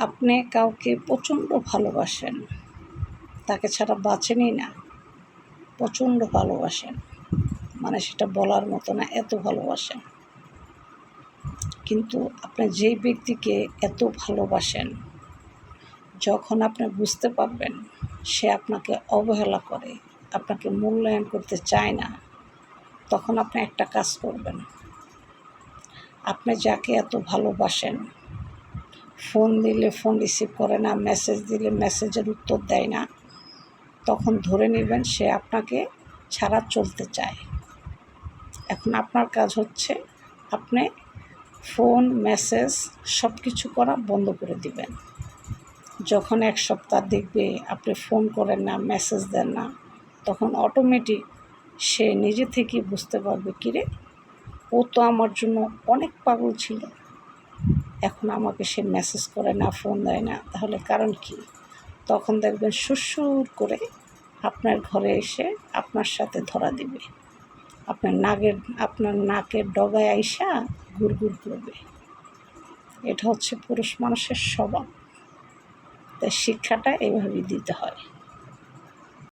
আপনি কাউকে প্রচণ্ড ভালোবাসেন, তাকে ছাড়া বাঁচেনই না, প্রচণ্ড ভালোবাসেন, মানে সেটা বলার মতো না, এত ভালোবাসেন। কিন্তু আপনি যেই ব্যক্তিকে এত ভালোবাসেন, যখন আপনি বুঝতে পারবেন সে আপনাকে অবহেলা করে, আপনাকে মূল্যায়ন করতে চায় না, তখন আপনি একটা কাজ করবেন। আপনি যাকে এত ভালোবাসেন, ফোন দিলে ফোন রিসিভ করে না, মেসেজ দিলে মেসেজের উত্তর দেয় না, তখন ধরে নেবেন সে আপনাকে ছাড়া চলতে চায়। এখন আপনার কাজ হচ্ছে আপনি ফোন, মেসেজ সব কিছু করা বন্ধ করে দিবেন। যখন 1 সপ্তাহ দেখবে আপনি ফোন করেন না, মেসেজ দেন না, তখন অটোমেটিক সে নিজে থেকেই বুঝতে পারবে, কিরে ও তো আমার জন্য অনেক পাগল ছিল, এখন আমাকে সে মেসেজ করে না, ফোন দেয় না, তাহলে কারণ কি? তখন দেখবেন সুরসুর করে আপনার ঘরে এসে আপনার সাথে ধরা দিবে, আপনার নাকের ডগায় আইসা গুড়গুড় করবে। এটা হচ্ছে পুরুষ মানুষের স্বভাব। তাই শিক্ষাটা এইভাবেই দিতে হয়।